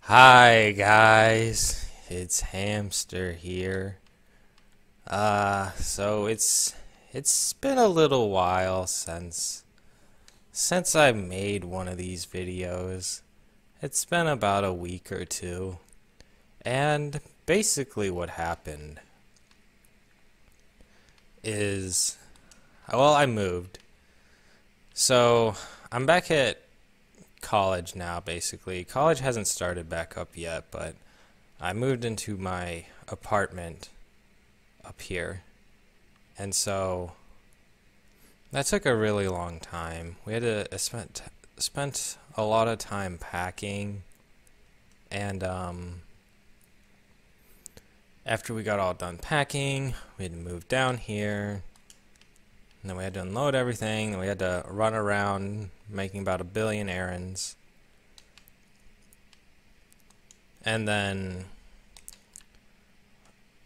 Hi guys, it's Hamster here. So it's been a little while since I made one of these videos. It's been about a week or two, and basically what happened is, well, I moved. So I'm back at college now, basically. College hasn't started back up yet, but I moved into my apartment up here. And so that took a really long time. We had to spent a lot of time packing, and after we got all done packing, we had to move down here. And then we had to unload everything, and we had to run around making about 1 billion errands. And then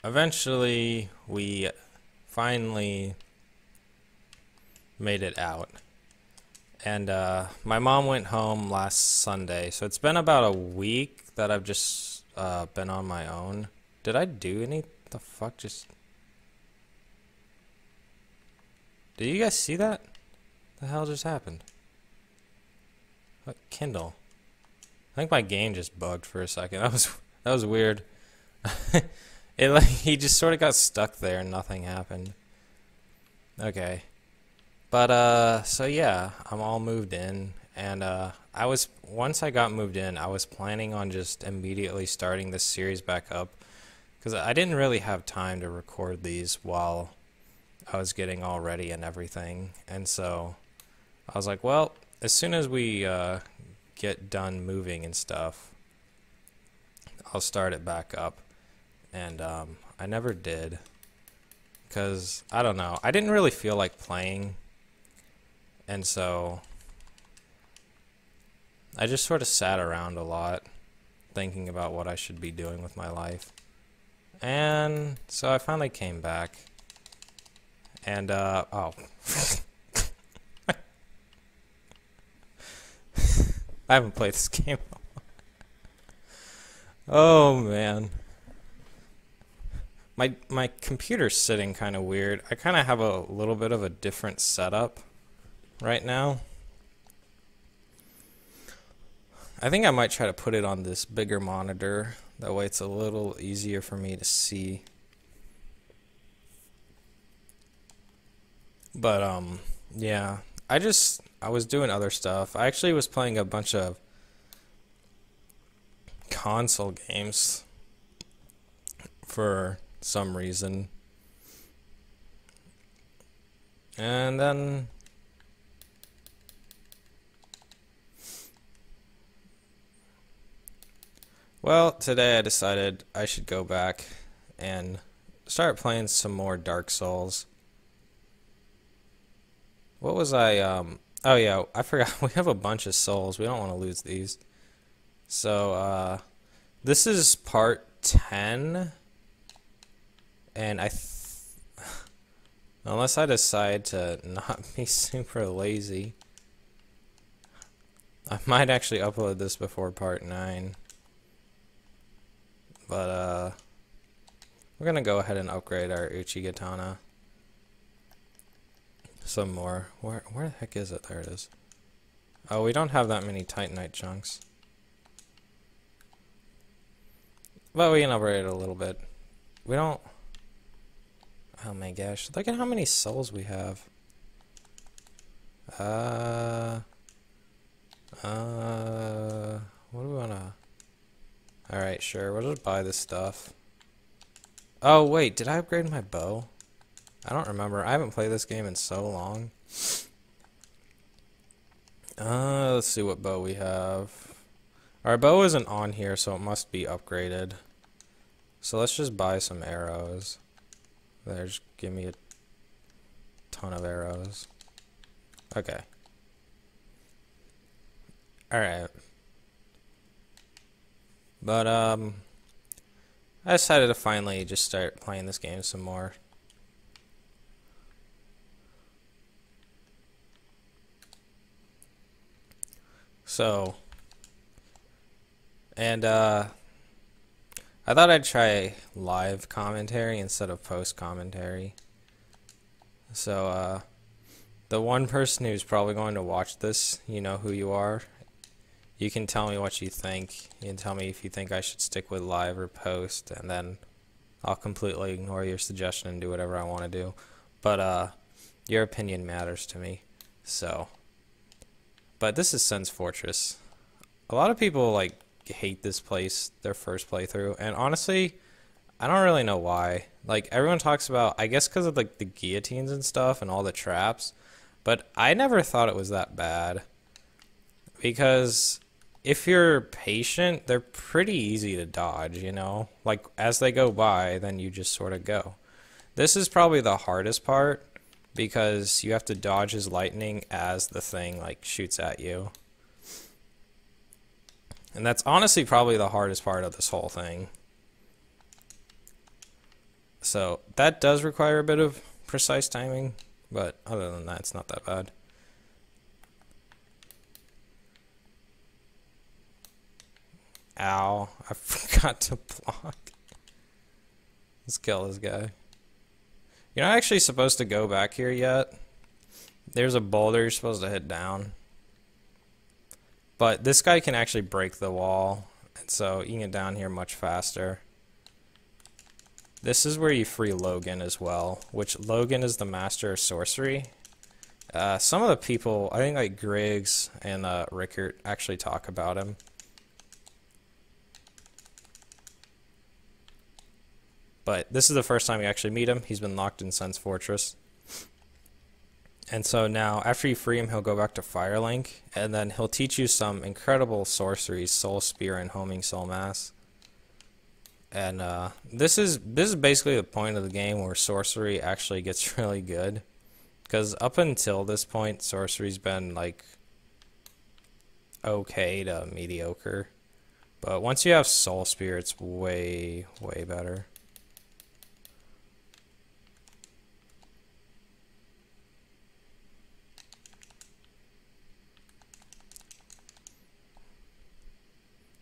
eventually we finally made it out. And my mom went home last Sunday, so it's been about a week that I've just been on my own. Did I do any? The fuck just... Did you guys see that? The hell just happened? What? Kindle. I think my game just bugged for a second. That was weird. He just sort of got stuck there and nothing happened. Okay. But so yeah, I'm all moved in, and once I got moved in, I was planning on just immediately starting this series back up, because I didn't really have time to record these while I was getting all ready and everything. And so I was like, well, as soon as we get done moving and stuff, I'll start it back up. And I never did, because I don't know, I didn't really feel like playing, and so I just sort of sat around a lot thinking about what I should be doing with my life. And so I finally came back, and oh I haven't played this game. Oh man. My computer's sitting kind of weird. I kind of have a little bit of a different setup right now. I think I might try to put it on this bigger monitor. That way it's a little easier for me to see. But yeah, I was doing other stuff. I actually was playing a bunch of console games for some reason. And then well, today I decided I should go back and start playing some more Dark Souls. What was I oh yeah, I forgot we have a bunch of souls. We don't want to lose these. So this is part 10. And unless I decide to not be super lazy, I might actually upload this before part 9. But we're gonna go ahead and upgrade our Uchigatana some more. Where the heck is it? There it is. Oh, we don't have that many Titanite chunks, but we can upgrade it a little bit. We don't... Oh my gosh, look at how many souls we have. What do we wanna... Alright, sure, we'll just buy this stuff. Oh wait, did I upgrade my bow? I don't remember. I haven't played this game in so long. Let's see what bow we have. Our bow isn't on here, so it must be upgraded. So let's just buy some arrows. There, just give me a ton of arrows. Okay. Alright. But, I decided to finally just start playing this game some more. So, And I thought I'd try live commentary instead of post commentary. So the one person who's probably going to watch this, you know who you are. You can tell me what you think. You can tell me if you think I should stick with live or post, and then I'll completely ignore your suggestion and do whatever I want to do. But your opinion matters to me. So, but this is Sen's Fortress. A lot of people like hate this place their first playthrough, and honestly, I don't really know why. Like, everyone talks about, I guess because of like the guillotines and stuff and all the traps, but I never thought it was that bad. Because if you're patient, they're pretty easy to dodge, you know? Like, as they go by, then you just sort of go. This is probably the hardest part, because you have to dodge his lightning as the thing, like, shoots at you. And that's honestly probably the hardest part of this whole thing. So, that does require a bit of precise timing, but other than that, it's not that bad. Ow, I forgot to block. Let's kill this guy. You're not actually supposed to go back here yet. There's a boulder you're supposed to hit down. But this guy can actually break the wall, and so you can get down here much faster. This is where you free Logan as well, which Logan is the master of sorcery. Some of the people, I think like Griggs and Rickert, actually talk about him. But this is the first time you actually meet him. He's been locked in Sen's Fortress. And so now, after you free him, he'll go back to Firelink, and then he'll teach you some incredible sorceries, Soul Spear and Homing Soul Mass. And this is basically the point of the game where sorcery actually gets really good. Because up until this point, sorcery's been like okay to mediocre. But once you have Soul Spear, it's way, way better.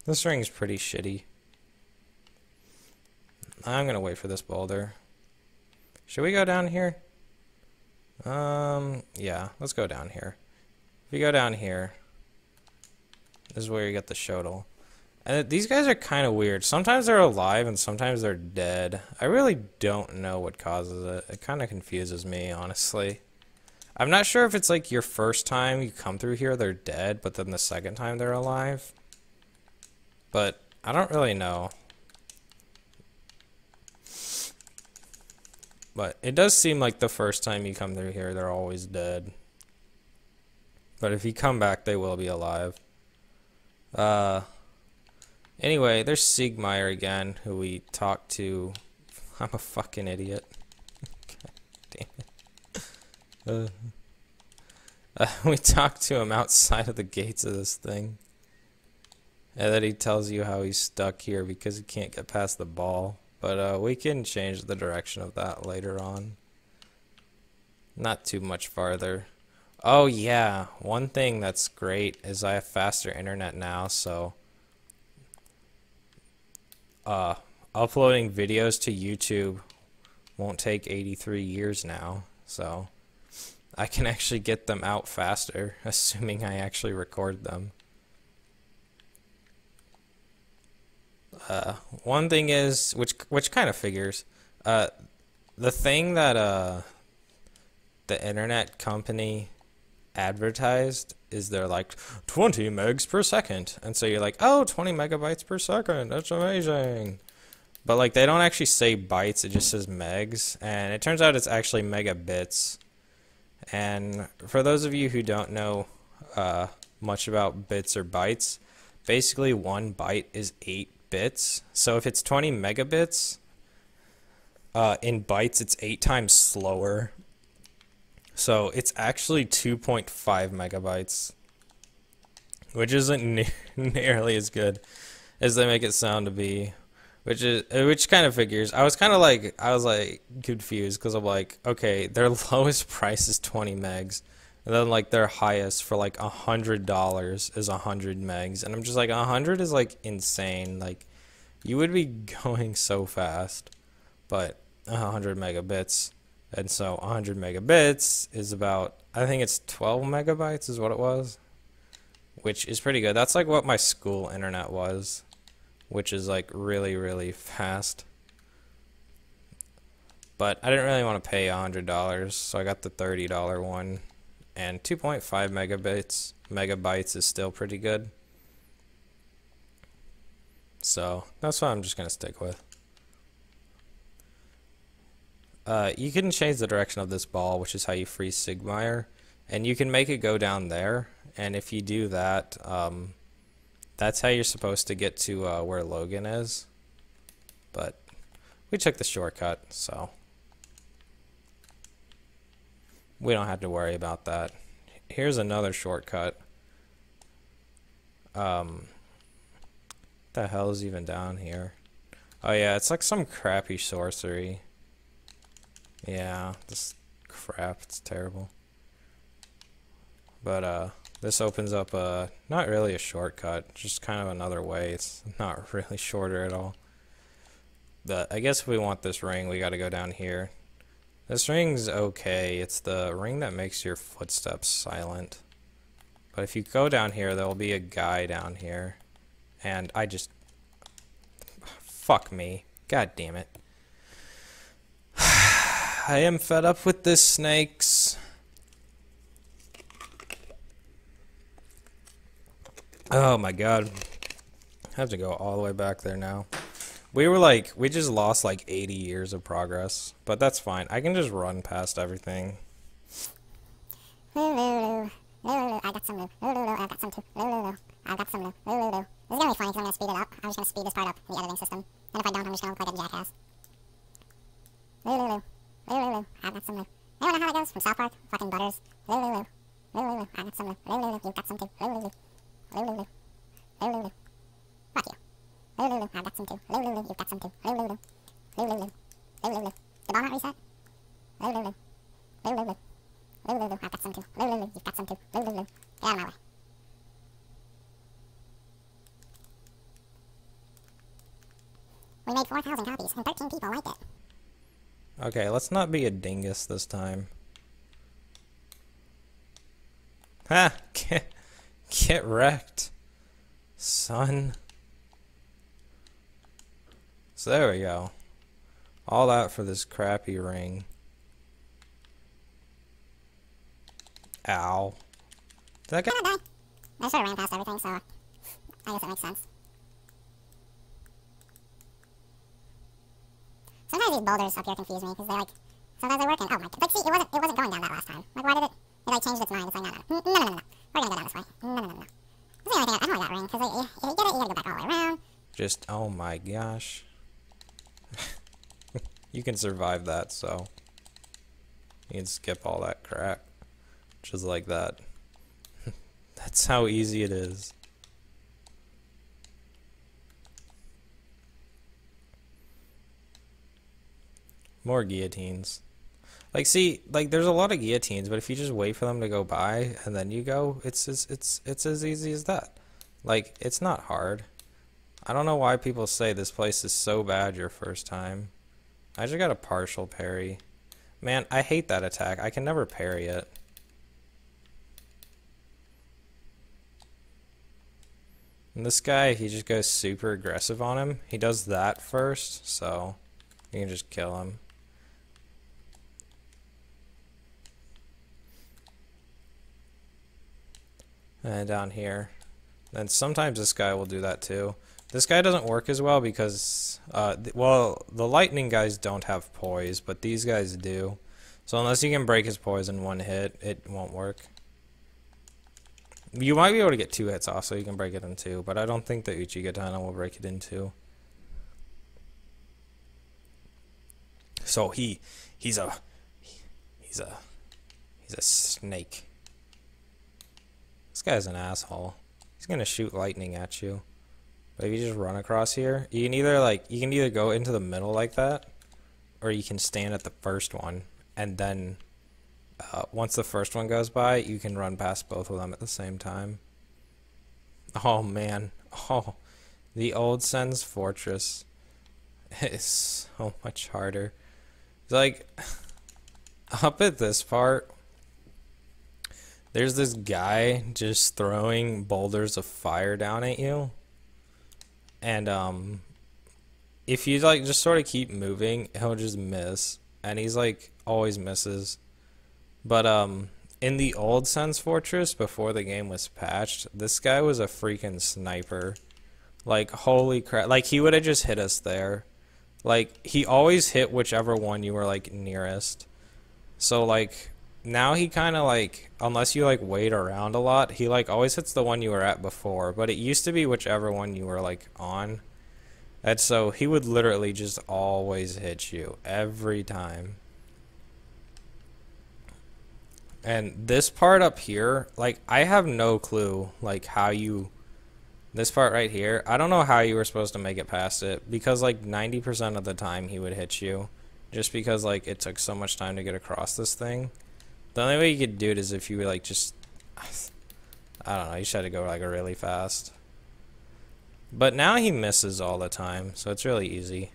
This ring's pretty shitty. I'm gonna wait for this boulder. Should we go down here? Yeah, let's go down here. If you go down here, this is where you get the shuttle. And these guys are kind of weird. Sometimes they're alive and sometimes they're dead. I really don't know what causes it. It kind of confuses me, honestly. I'm not sure if it's like your first time you come through here, they're dead, but then the second time they're alive. But I don't really know. But it does seem like the first time you come through here, they're always dead. But if you come back, they will be alive. Anyway, there's Siegmeyer again, who we talked to. I'm a fucking idiot. God damn it. We talked to him outside of the gates of this thing. And then he tells you how he's stuck here because he can't get past the ball. But we can change the direction of that later on. Not too much farther. Oh yeah, one thing that's great is I have faster internet now, so uploading videos to YouTube won't take 83 years now, so I can actually get them out faster, assuming I actually record them. One thing is, which kind of figures, the thing that the internet company advertised is they're like 20 megs per second, and so you're like, oh, 20 megabytes per second, that's amazing. But like they don't actually say bytes, it just says megs, and it turns out it's actually megabits. And for those of you who don't know much about bits or bytes, basically 1 byte is 8 bits. So if it's 20 megabits in bytes, it's 8 times slower. So it's actually 2.5 megabytes, which isn't nearly as good as they make it sound to be. Which kind of figures. I was confused because I'm like, okay, their lowest price is 20 megs, And then like their highest for like $100 is 100 megs, and I'm just like 100 is like insane. Like you would be going so fast, but 100 megabits, and so 100 megabits is about, I think it's 12 megabytes is what it was, which is pretty good. That's like what my school internet was, which is like really fast. But I didn't really want to pay $100, so I got the $30 one. And 2.5 megabytes is still pretty good. So that's what I'm just gonna stick with. You can change the direction of this ball, which is how you freeze Sigmire, and you can make it go down there. And if you do that, that's how you're supposed to get to where Logan is. But we took the shortcut, so we don't have to worry about that. Here's another shortcut. The hell is even down here? Oh yeah, it's like some crappy sorcery. Yeah, this crap, it's terrible. But this opens up not really a shortcut, just kind of another way. It's not really shorter at all. But I guess if we want this ring, we gotta go down here. This ring's okay. It's the ring that makes your footsteps silent. But if you go down here, there'll be a guy down here. And I just... Fuck me. God damn it. I am fed up with this, snakes. Oh my god. I have to go all the way back there now. We just lost like 80 years of progress, but that's fine. I can just run past everything. I got some new. I got some too. I got some new. This is gonna be funny because I'm gonna speed it up. I'm just gonna speed this part up in the editing system, and if I don't, I'm just gonna look like a jackass. I got some new. Anyone know how that goes from South Park? Fucking Butters. I got some new. You got some too. Fuck you. I got some too. You got some too. The ball not reset? I got some too. You've got some too. Get out of my way. We made 4,000 copies, and 13 people liked it. Okay, let's not be a dingus this time. Ha! Get wrecked, son. So there we go. All that for this crappy ring. Ow. Did that guy... I sort of ran past everything, so I guess it makes sense. Sometimes these boulders up here confuse me, because they like, sometimes they're working. Oh my god, like see, it wasn't going down that last time. Like why did it like changed its mind? It's like, no. We're gonna go down this way. No. This is the only thing, I don't like that ring, because like, if you get it, you gotta go back all the way around. Just, oh my gosh. You can survive that, so you can skip all that crap. Just like that. That's how easy it is. More guillotines. Like, see, like there's a lot of guillotines, but if you just wait for them to go by and then you go, it's as easy as that. Like, it's not hard. I don't know why people say this place is so bad your first time. I just got a partial parry. Man, I hate that attack. I can never parry it. And this guy, he just goes super aggressive on him. He does that first, so you can just kill him. And down here. And sometimes this guy will do that too. This guy doesn't work as well because, well, the lightning guys don't have poise, but these guys do. So unless you can break his poise in one hit, it won't work. You might be able to get 2 hits off, so you can break it in 2, but I don't think the Uchigatana will break it in 2. So he's a snake. This guy's an asshole. He's gonna shoot lightning at you. But if you just run across here, you can either go into the middle like that, or you can stand at the first one and then once the first one goes by, you can run past both of them at the same time. Oh man, oh, the old Sen's Fortress is so much harder. It's like, up at this part, there's this guy just throwing boulders of fire down at you. And if you like just sort of keep moving, he'll just miss. And he's like always misses. But in the old Sen's Fortress, before the game was patched, this guy was a freaking sniper. Like, holy crap. Like, he would have just hit us there. Like, he always hit whichever one you were, like, nearest. So, like, now he kind of, like, unless you, like, wait around a lot, he, like, always hits the one you were at before. But it used to be whichever one you were, like, on. And so he would literally just always hit you every time. And this part up here, like, I have no clue, like, how you... This part right here, I don't know how you were supposed to make it past it, because, like, 90% of the time he would hit you, just because, like, it took so much time to get across this thing. The only way you could do it is if you would, like, just... I don't know, you just had to go, like, really fast. But now he misses all the time, so it's really easy.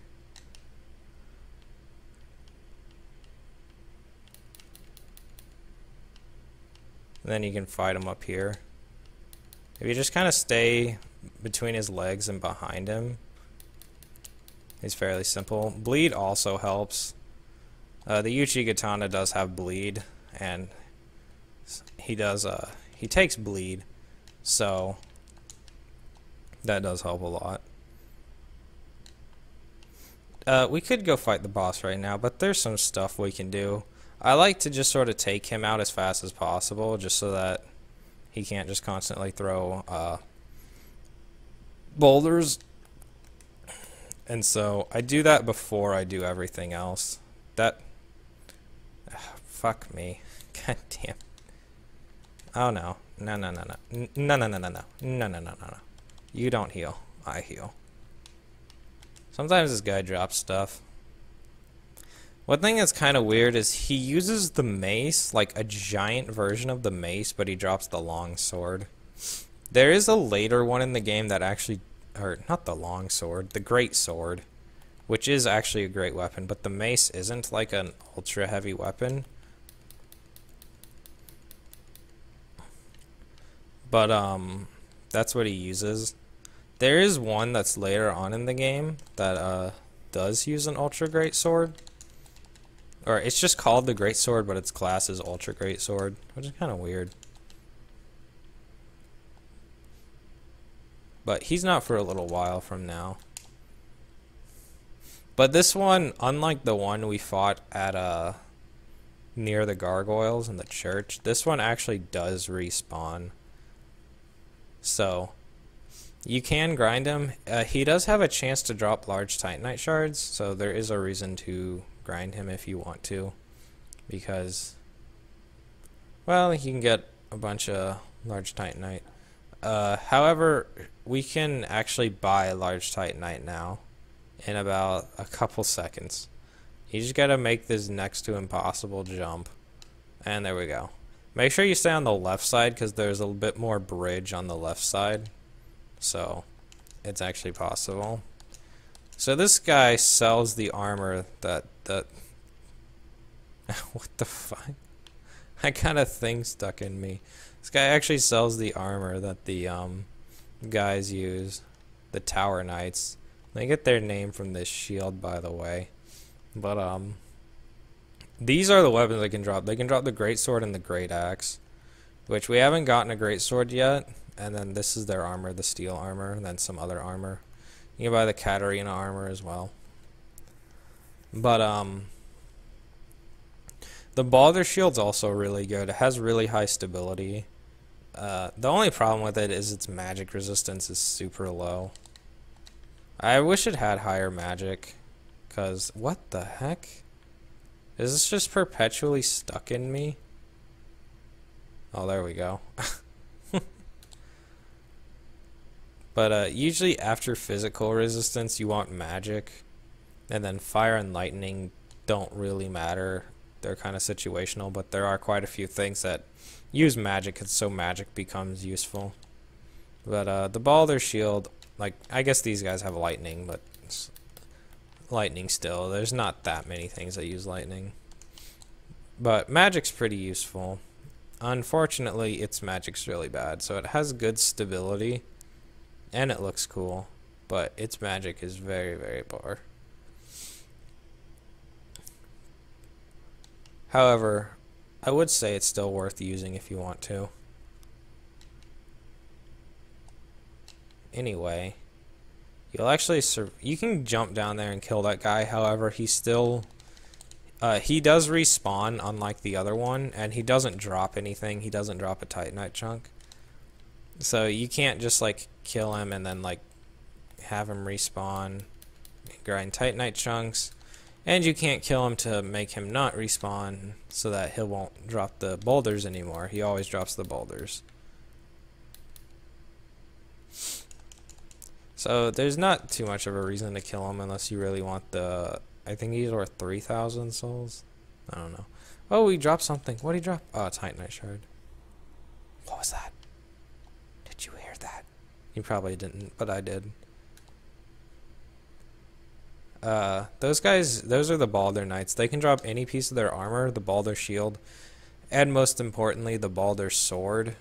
And then you can fight him up here. If you just kind of stay between his legs and behind him, he's fairly simple. Bleed also helps. The Uchi Katana does have bleed, and he does he takes bleed, so that does help a lot. We could go fight the boss right now, but there's some stuff we can do. I like to just sort of take him out as fast as possible, just so that he can't just constantly throw boulders. And so I do that before I do everything else. That... fuck me. God damn. Oh no. No, no, no, no. No, no, no, no, no. No, no, no, no, no. You don't heal. I heal. Sometimes this guy drops stuff. One thing that's kind of weird is he uses the mace, like a giant version of the mace, but he drops the long sword. There is a later one in the game that actually, or not the long sword, the great sword, which is actually a great weapon, but the mace isn't like an ultra heavy weapon. But that's what he uses. There is one that's later on in the game that does use an ultra great sword. Or it's just called the Great Sword, but its class is Ultra Great Sword, which is kind of weird. But he's not for a little while from now. But this one, unlike the one we fought at near the gargoyles in the church, this one actually does respawn. So you can grind him. He does have a chance to drop large Titanite shards, so there is a reason to grind him if you want to, because, well, you can get a bunch of large Titanite. However, we can actually buy large Titanite now in about a couple seconds. You just gotta make this next to impossible jump, and there we go. Make sure you stay on the left side, because there's a bit more bridge on the left side, so it's actually possible. So this guy sells the armor that what the fuck? I got a thing stuck in me. This guy actually sells the armor that the guys use, the Tower Knights. They get their name from this shield, by the way. But these are the weapons they can drop. They can drop the Great Sword and the Great Axe, which we haven't gotten a Great Sword yet. And then this is their armor, the steel armor, and then some other armor. You can buy the Katarina armor as well. But the Balder shield's also really good. It has really high stability. The only problem with it is its magic resistance is super low. I wish it had higher magic, cause what the heck? Is this just perpetually stuck in me? Oh, there we go. But usually after physical resistance, you want magic, and then fire and lightning don't really matter they're kind of situational, but there are quite a few things that use magic, and so magic becomes useful. But the Balder shield, like, I guess these guys have lightning, but it's lightning still. There's not that many things that use lightning. But magic's pretty useful. Unfortunately, its magic's really bad. So it has good stability, and it looks cool, but its magic is very, very poor. However, I would say it's still worth using if you want to. Anyway, you'll actually you can jump down there and kill that guy. However, he still he does respawn, unlike the other one, and he doesn't drop anything. He doesn't drop a Titanite chunk. So you can't just like kill him and then like have him respawn, grind Titanite chunks, and you can't kill him to make him not respawn so that he won't drop the boulders anymore. He always drops the boulders. So there's not too much of a reason to kill him unless you really want the... I think he's worth 3,000 souls. I don't know. Oh, he dropped something. What did he drop? Oh, it's Titanite shard. What was that? Did you hear that? You probably didn't, but I did. Those guys, those are the Balder Knights. They can drop any piece of their armor, the Balder shield, and most importantly, the Balder sword.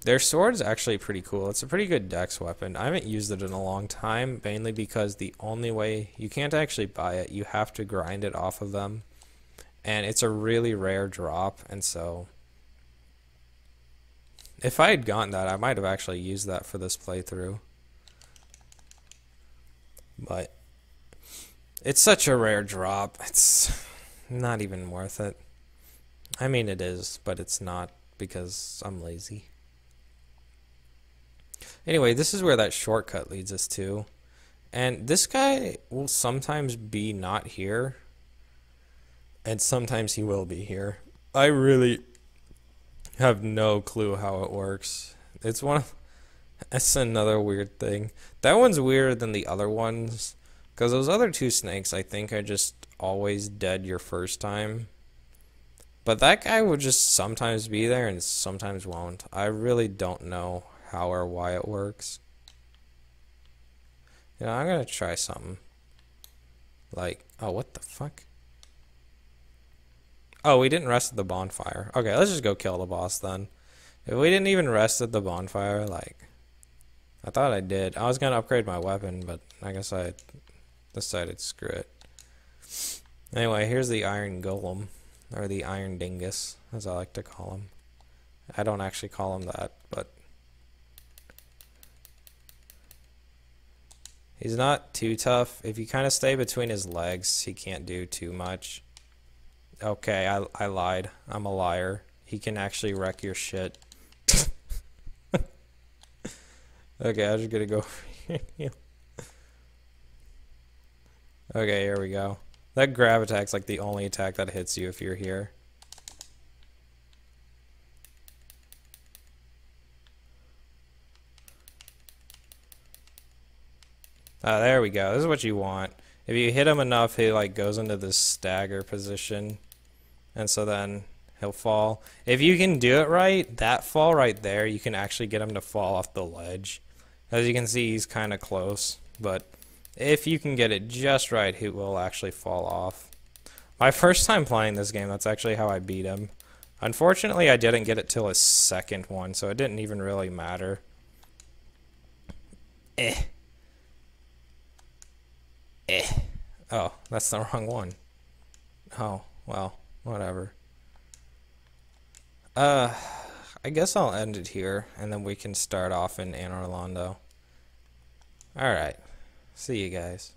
Their sword is actually pretty cool. It's a pretty good dex weapon. I haven't used it in a long time, mainly because the only way... You can't actually buy it. You have to grind it off of them. And it's a really rare drop, and so... If I had gotten that, I might have actually used that for this playthrough. But... It's such a rare drop. It's not even worth it. I mean, it is, but it's not because I'm lazy. Anyway, this is where that shortcut leads us to. And this guy will sometimes be not here. And sometimes he will be here. I really have no clue how it works. It's one of... That's another weird thing. That one's weirder than the other ones. Because those other two snakes, I think, are just always dead your first time. But that guy will just sometimes be there and sometimes won't. I really don't know how or why it works. Yeah, I'm gonna try something. Like, oh, what the fuck? Oh, we didn't rest at the bonfire. Okay, let's just go kill the boss then. If we didn't even rest at the bonfire, like... I thought I did. I was gonna upgrade my weapon, but I guess I decided screw it. Anyway, here's the iron golem. Or the iron dingus, as I like to call him. I don't actually call him that, but... He's not too tough. If you kind of stay between his legs, he can't do too much. Okay, I lied. I'm a liar. He can actually wreck your shit. Okay, I'm just gonna go over here. Okay, here we go. That grab attack's like the only attack that hits you if you're here. Ah, there we go. This is what you want. If you hit him enough, he like goes into this stagger position. And so then he'll fall. If you can do it right, that fall right there, you can actually get him to fall off the ledge. As you can see, he's kind of close. But if you can get it just right, he will actually fall off. My first time playing this game, that's actually how I beat him. Unfortunately, I didn't get it till his second one, so it didn't even really matter. Oh, that's the wrong one. Oh, well, whatever. I guess I'll end it here, and then we can start off in Anor Londo. Alright, see you guys.